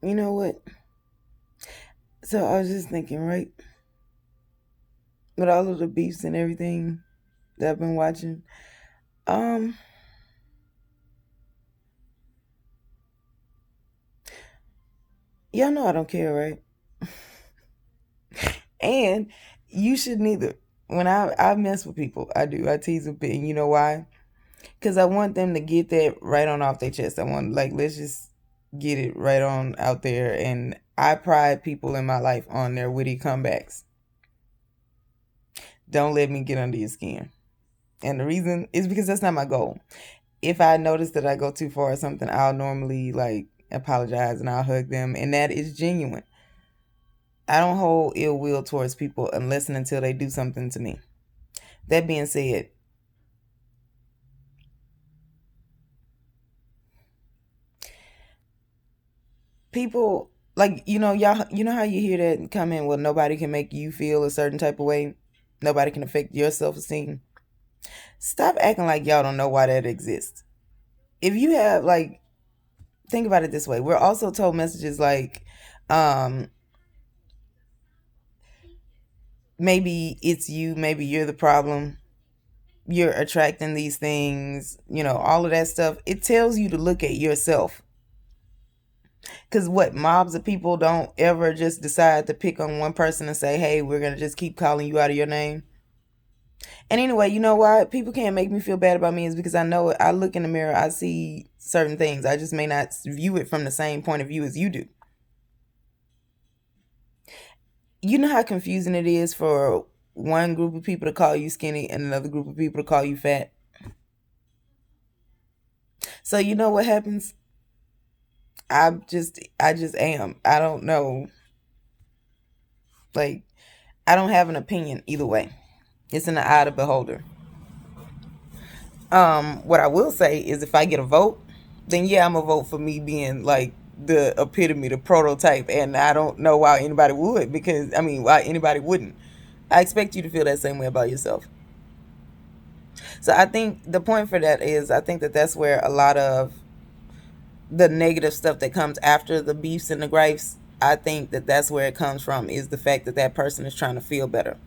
You know what? So I was just thinking, right? With all of the beefs and everything that I've been watching, um, y'all know I don't care, right? And you should neither. When I mess with people, I do. I tease a bit, and you know why? Because I want them to get that right on off their chest. I want, like, let's just get it right on out there. And I pride people in my life on their witty comebacks. Don't let me get under your skin. And the reason is because that's not my goal. If I notice that I go too far or something, I'll normally like apologize and I'll hug them, and that is genuine. I don't hold ill will towards people unless and until they do something to me. That being said, people like y'all, you know how you hear that comment, well, nobody can make you feel a certain type of way, nobody can affect your self-esteem. Stop acting like y'all don't know why that exists. If you have, like, think about it this way, we're also told messages like, um maybe it's you, maybe you're the problem, you're attracting these things, all of that stuff. It tells you to look at yourself. Because what, mobs of people don't ever just decide to pick on one person and say, hey, we're going to just keep calling you out of your name. And anyway, you know why people can't make me feel bad about me is because I know I look in the mirror, I see certain things. I just may not view it from the same point of view as you do. You know how confusing it is for one group of people to call you skinny and another group of people to call you fat. So you know what happens? I just am. I don't know. Like, I don't have an opinion either way. It's in the eye of the beholder. What I will say is if I get a vote, then yeah, I'm gonna vote for me being like the epitome, the prototype, and I don't know why anybody would, because I mean, why anybody wouldn't. I expect you to feel that same way about yourself. So I think the point for that is I think that that's where a lot of the negative stuff that comes after the beefs and the gripes, I think that that's where it comes from, is the fact that that person is trying to feel better.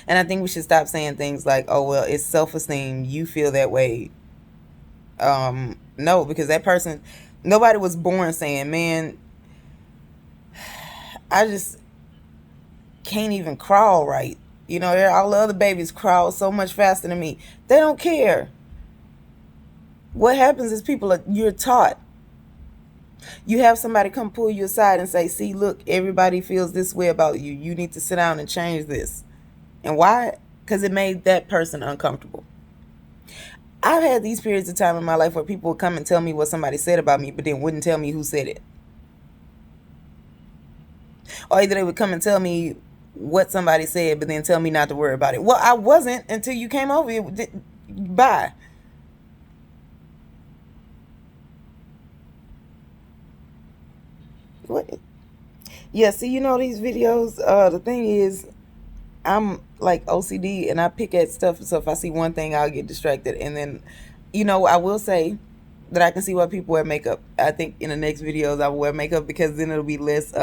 And I think we should stop saying things like, oh, well, it's self esteem. You feel that way. No, because that person, nobody was born saying, man, I just can't even crawl right. All the other babies crawl so much faster than me. They don't care. What happens is you're taught. You have somebody come pull you aside and say, see, look, everybody feels this way about you. You need to sit down and change this. And why? Because it made that person uncomfortable. I've had these periods of time in my life where people would come and tell me what somebody said about me, but then wouldn't tell me who said it. Or either they would come and tell me what somebody said, but then tell me not to worry about it. Well, I wasn't until you came over here. Bye. What? Yeah, see, these videos, the thing is, I'm like OCD and I pick at stuff. So if I see one thing, I'll get distracted. And then, I will say that I can see why people wear makeup. I think in the next videos, I will wear makeup because then it'll be less,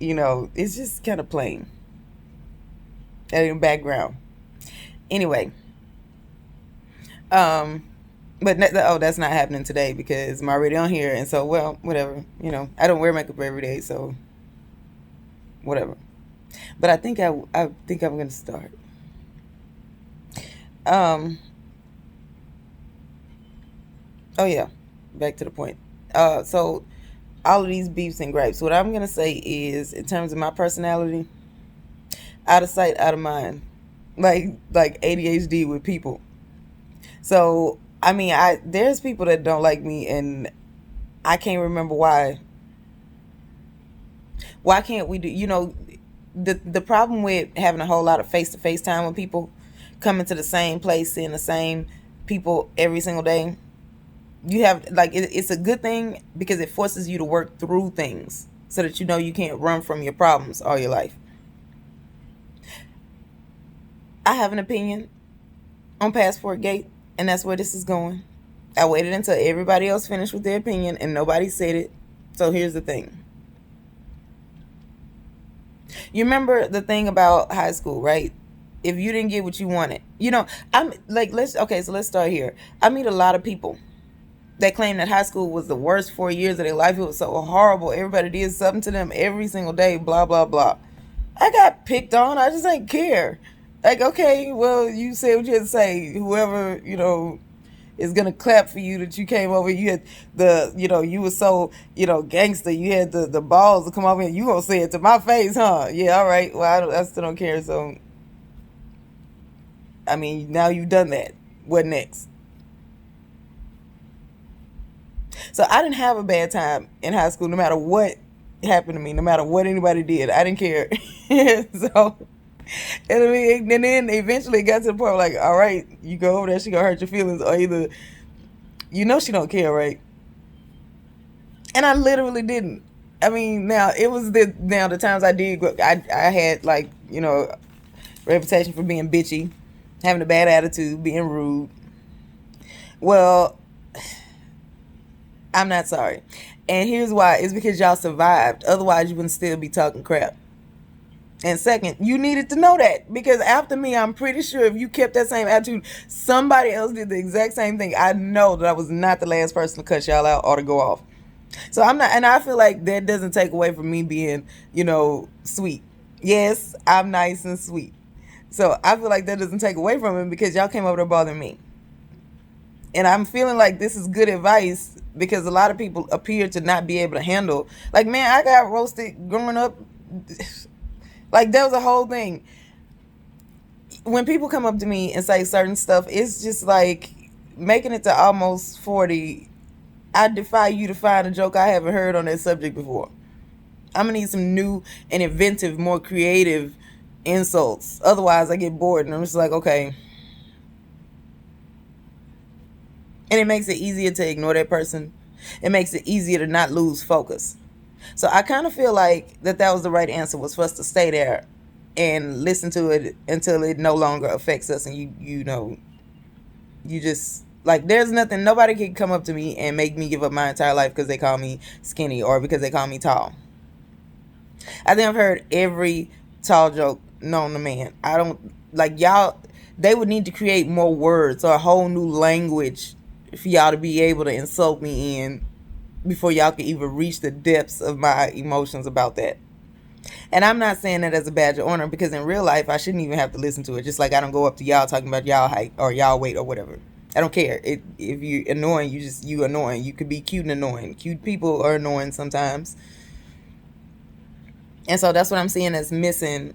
it's just kind of plain in the background. Anyway, um, but that's not happening today because I'm already on here. And so, well, whatever. I don't wear makeup every day. So, whatever. But I think I'm going to start. Um, oh, yeah. Back to the point. So all of these beefs and gripes. What I'm gonna say is, in terms of my personality, out of sight, out of mind, like ADHD with people. So I mean, I there's people that don't like me, and I can't remember why. Why can't we do? The problem with having a whole lot of face to face time with people, coming to the same place, seeing the same people every single day, you have, like, it's a good thing because it forces you to work through things so that you can't run from your problems all your life. I have an opinion on Passport Gate, and that's where this is going. I waited until everybody else finished with their opinion and nobody said it. So here's the thing. You remember the thing about high school, right? If you didn't get what you wanted, I'm like, let's start here. I meet a lot of people that claim that high school was the worst 4 years of their life. It was so horrible. Everybody did something to them every single day, blah, blah, blah. I got picked on. I just ain't care. Like, okay, well, you said what you had to say. Whoever, is gonna clap for you that you came over. You had you were so, gangster. You had the balls to come over and you gonna say it to my face, huh? Yeah, all right. Well, I still don't care. So, I mean, now you've done that. What next? So I didn't have a bad time in high school, no matter what happened to me, no matter what anybody did. I didn't care. So, and I mean, and then eventually it got to the point where, like, all right, you go over there, she gonna hurt your feelings, or either she don't care, right? And I literally didn't. I mean, now it was the times I did. I had, like, reputation for being bitchy, having a bad attitude, being rude. Well, I'm not sorry. And here's why. It's because y'all survived. Otherwise, you wouldn't still be talking crap. And second, you needed to know that, because after me, I'm pretty sure if you kept that same attitude, somebody else did the exact same thing. I know that I was not the last person to cut y'all out or to go off. So I'm not, and I feel like that doesn't take away from me being, sweet. Yes, I'm nice and sweet. So I feel like that doesn't take away from it because y'all came over to bother me. And I'm feeling like this is good advice because a lot of people appear to not be able to handle. Like, man, I got roasted growing up. Like, that was a whole thing. When people come up to me and say certain stuff, it's just like making it to almost 40. I defy you to find a joke I haven't heard on that subject before. I'm going to need some new and inventive, more creative insults. Otherwise, I get bored and I'm just like, okay. And it makes it easier to ignore that person. It makes it easier to not lose focus. So I kind of feel like that was the right answer, was for us to stay there and listen to it until it no longer affects us. And you just, like, there's nothing, nobody can come up to me and make me give up my entire life because they call me skinny or because they call me tall. I think I've heard every tall joke known to man. I don't, like, y'all, they would need to create more words or a whole new language for y'all to be able to insult me in before y'all can even reach the depths of my emotions about that. And I'm not saying that as a badge of honor, because in real life I shouldn't even have to listen to it. Just like I don't go up to y'all talking about y'all height or y'all weight or whatever. I don't care. If you annoying, you annoying. You could be cute and annoying. Cute people are annoying sometimes. And so that's what I'm seeing as missing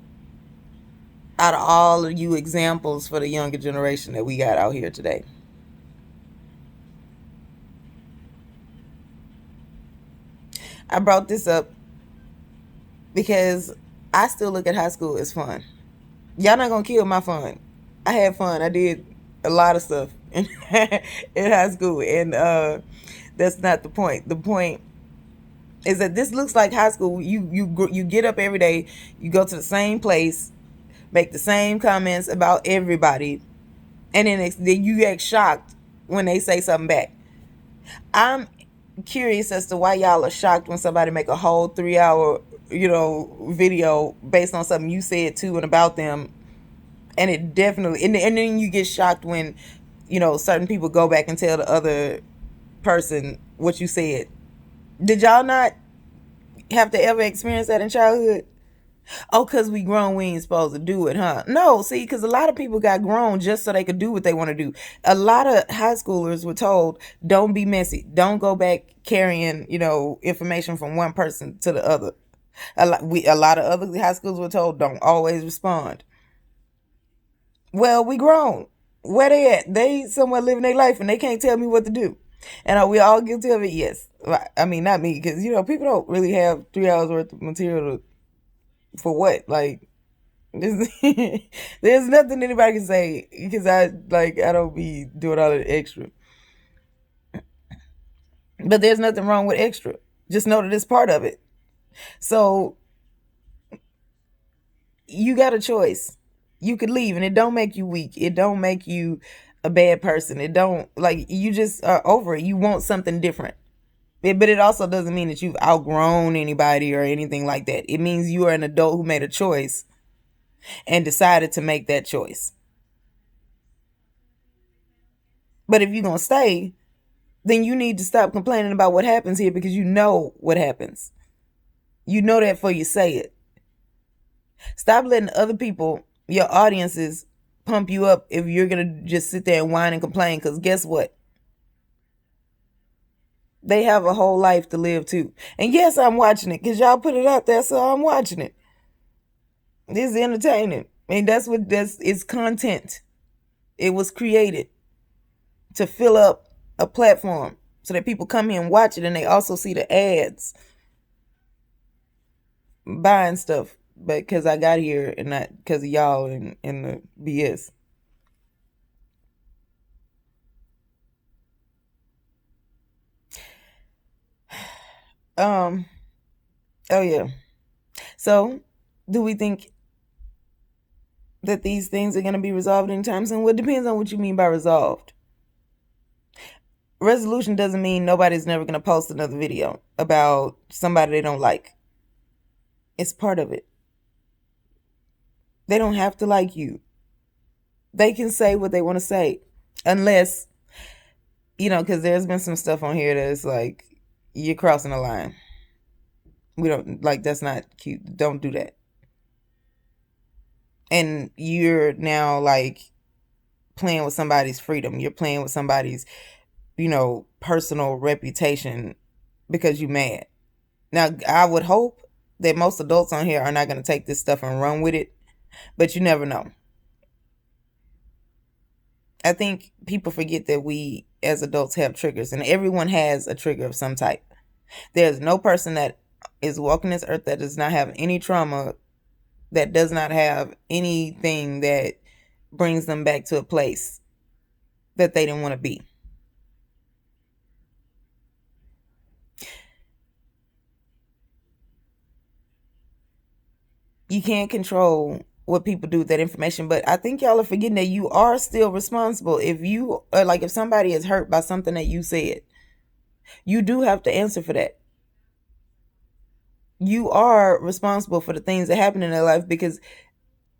out of all of you examples for the younger generation that we got out here today. I brought this up because I still look at high school as fun. Y'all not gonna kill my fun. I had fun. I did a lot of stuff in, in high school, and that's not the point. The point is that this looks like high school. You get up every day, you go to the same place, make the same comments about everybody, and then you get shocked when they say something back. I'm curious as to why y'all are shocked when somebody make a whole 3 hour, video based on something you said to and about them, and it definitely, and then you get shocked when, certain people go back and tell the other person what you said. Did y'all not have to ever experience that in childhood? Oh, because we grown, we ain't supposed to do it, huh? No, see, because a lot of people got grown just so they could do what they want to do. A lot of high schoolers were told, don't be messy. Don't go back carrying, information from one person to the other. A lot of other high schools were told, don't always respond. Well, we grown. Where they at? They somewhere living their life and they can't tell me what to do. And are we all guilty of it? Yes. I mean, not me, because, people don't really have 3 hours worth of material for what? Like, there's, there's nothing anybody can say because I don't be doing all the extra. But there's nothing wrong with extra. Just know that it's part of it. So you got a choice. You could leave, and it don't make you weak. It don't make you a bad person. It don't, like, you just are over it. You want something different. But it also doesn't mean that you've outgrown anybody or anything like that. It means you are an adult who made a choice and decided to make that choice. But if you're going to stay, then you need to stop complaining about what happens here, because you know what happens. You know that before you say it. Stop letting other people, your audiences, pump you up if you're going to just sit there and whine and complain, because guess what? They have a whole life to live too. And yes, I'm watching it because y'all put it out there, so I'm watching it. This is entertaining. And it's content. It was created to fill up a platform so that people come here and watch it, and they also see the ads buying stuff. But because I got here and not because of y'all and the BS. Oh yeah. So, do we think that these things are going to be resolved anytime soon? Well, it depends on what you mean by resolved. Resolution doesn't mean nobody's never going to post another video about somebody they don't like. It's part of it. They don't have to like you. They can say what they want to say, unless, because there's been some stuff on here that's like, you're crossing the line. We don't, like, that's not cute. Don't do that. And you're now, like, playing with somebody's freedom. You're playing with somebody's, personal reputation because you're mad. Now, I would hope that most adults on here are not going to take this stuff and run with it, but you never know. I think people forget that we as adults have triggers, and everyone has a trigger of some type. There's no person that is walking this earth that does not have any trauma, that does not have anything that brings them back to a place that they didn't want to be. You can't control what people do with that information, but I think y'all are forgetting that you are still responsible. If somebody is hurt by something that you said, you do have to answer for that. You are responsible for the things that happen in their life, because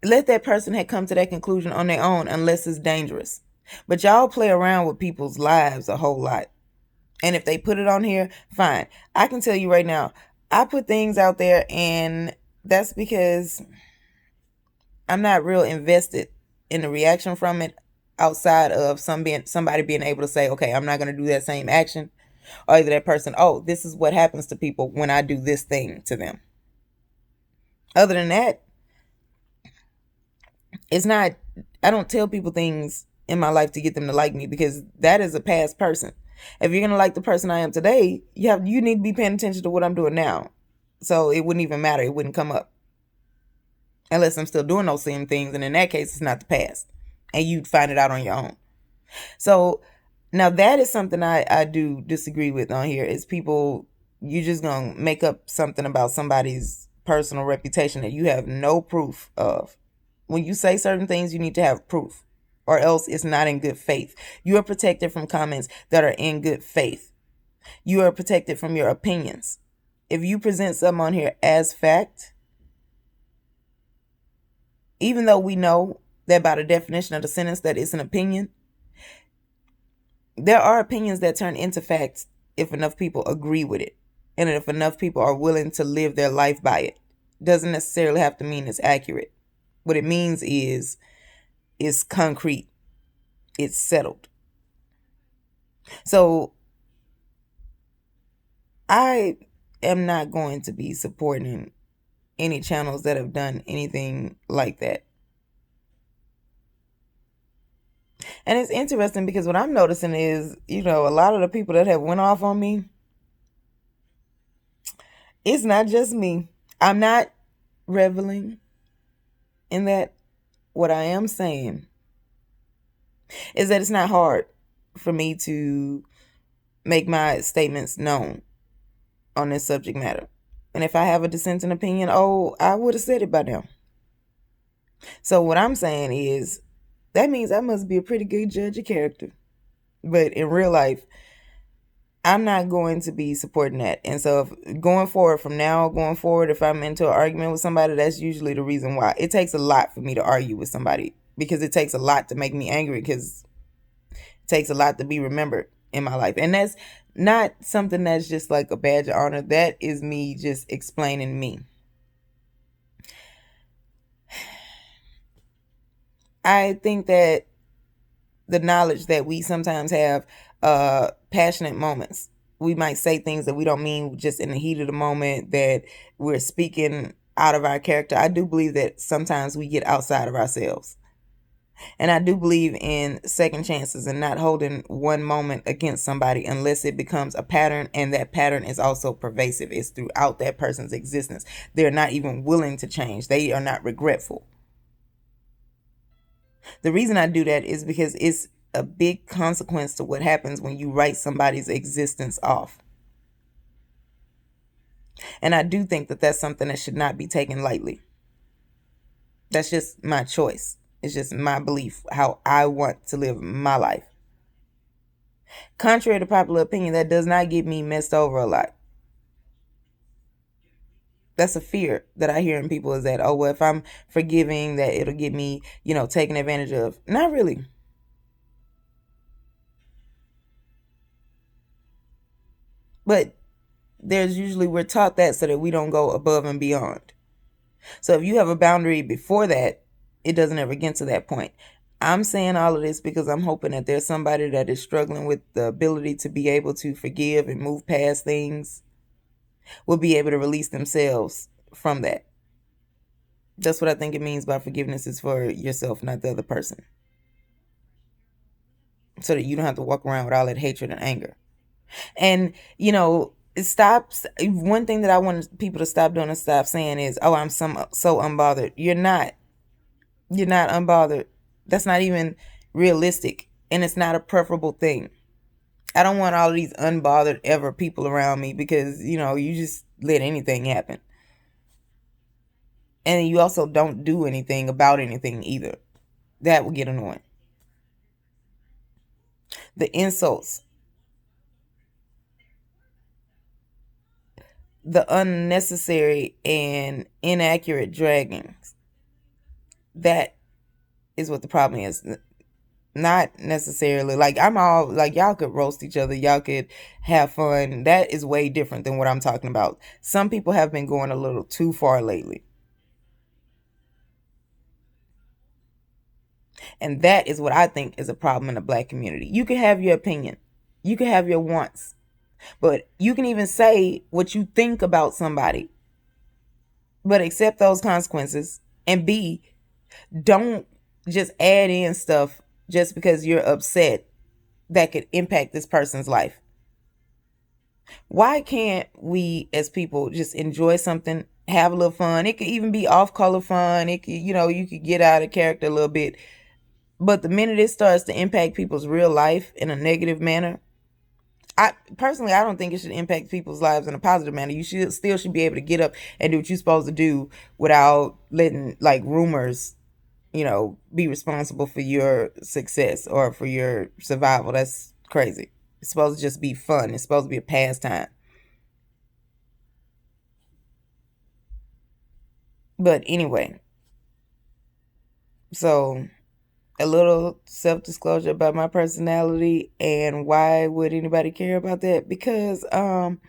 let that person have come to that conclusion on their own, unless it's dangerous. But y'all play around with people's lives a whole lot. And if they put it on here, fine. I can tell you right now, I put things out there, and that's because I'm not real invested in the reaction from it, outside of somebody being able to say, okay, I'm not going to do that same action. Or either that person, oh, this is what happens to people when I do this thing to them. Other than that, I don't tell people things in my life to get them to like me, because that is a past person. If you're going to like the person I am today, you need to be paying attention to what I'm doing now. So it wouldn't even matter. It wouldn't come up. Unless I'm still doing those same things. And in that case, it's not the past. And you'd find it out on your own. So now that is something I do disagree with on here, is people, you just going to make up something about somebody's personal reputation that you have no proof of. When you say certain things, you need to have proof, or else it's not in good faith. You are protected from comments that are in good faith. You are protected from your opinions. If you present something on here as fact, even though we know that by the definition of the sentence that it's an opinion, there are opinions that turn into facts if enough people agree with it, and if enough people are willing to live their life by it. Doesn't necessarily have to mean it's accurate. What it means is it's concrete. It's settled. So I am not going to be supporting any channels that have done anything like that. And it's interesting because what I'm noticing is, a lot of the people that have went off on me, it's not just me. I'm not reveling in that. What I am saying is that it's not hard for me to make my statements known on this subject matter. And if I have a dissenting opinion, I would have said it by now. So what I'm saying is, That means I must be a pretty good judge of character. But in real life, I'm not going to be supporting that. And so, if going forward, from now going forward, if I'm into an argument with somebody, that's usually the reason why. It takes a lot for me to argue with somebody, because it takes a lot to make me angry, because it takes a lot to be remembered in my life. And that's not something that's just like a badge of honor. That is me just explaining me. I think that the knowledge that we sometimes have passionate moments. We might say things that we don't mean just in the heat of the moment, that we're speaking out of our character. I do believe that sometimes we get outside of ourselves. And I do believe in second chances and not holding one moment against somebody unless it becomes a pattern, and that pattern is also pervasive. It's throughout that person's existence. They're not even willing to change. They are not regretful. The reason I do that is because it's a big consequence to what happens when you write somebody's existence off. And I do think that that's something that should not be taken lightly. That's just my choice. It's just my belief, how I want to live my life. Contrary to popular opinion, that does not get me messed over a lot. That's a fear that I hear in people, is that, oh, well, if I'm forgiving, that it'll get me, taken advantage of. Not really. But we're taught that so that we don't go above and beyond. So if you have a boundary before that, it doesn't ever get to that point. I'm saying all of this because I'm hoping that there's somebody that is struggling with the ability to be able to forgive and move past things, will be able to release themselves from that. That's what I think it means by forgiveness, is for yourself, not the other person. So that you don't have to walk around with all that hatred and anger. And, it stops. One thing that I want people to stop doing and stop saying is, oh, I'm so unbothered. You're not. You're not unbothered. That's not even realistic. And it's not a preferable thing. I don't want all of these unbothered ever people around me, because, you just let anything happen. And you also don't do anything about anything either. That would get annoying. The insults, the unnecessary and inaccurate draggings, that is what the problem is. Not necessarily like I'm all like, y'all could roast each other, y'all could have fun. That is way different than what I'm talking about. Some people have been going a little too far lately. And that is what I think is a problem in the Black community. You can have your opinion, you can have your wants, but you can even say what you think about somebody, but accept those consequences. And B, don't just add in stuff just because you're upset that could impact this person's life. Why can't we as people just enjoy something, have a little fun? It could even be off color fun. It could, you could get out of character a little bit. But the minute it starts to impact people's real life in a negative manner, I don't think it should impact people's lives in a positive manner. You should be able to get up and do what you're supposed to do without letting like rumors, be responsible for your success or for your survival. That's crazy. It's supposed to just be fun. It's supposed to be a pastime. But anyway, so a little self-disclosure about my personality. And why would anybody care about that? Because I'm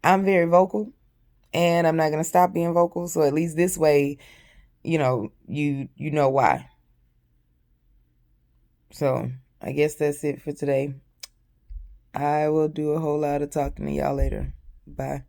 very vocal, and I'm not going to stop being vocal. So at least this way, you know why. So I guess that's it for today. I will do a whole lot of talking to y'all later. Bye.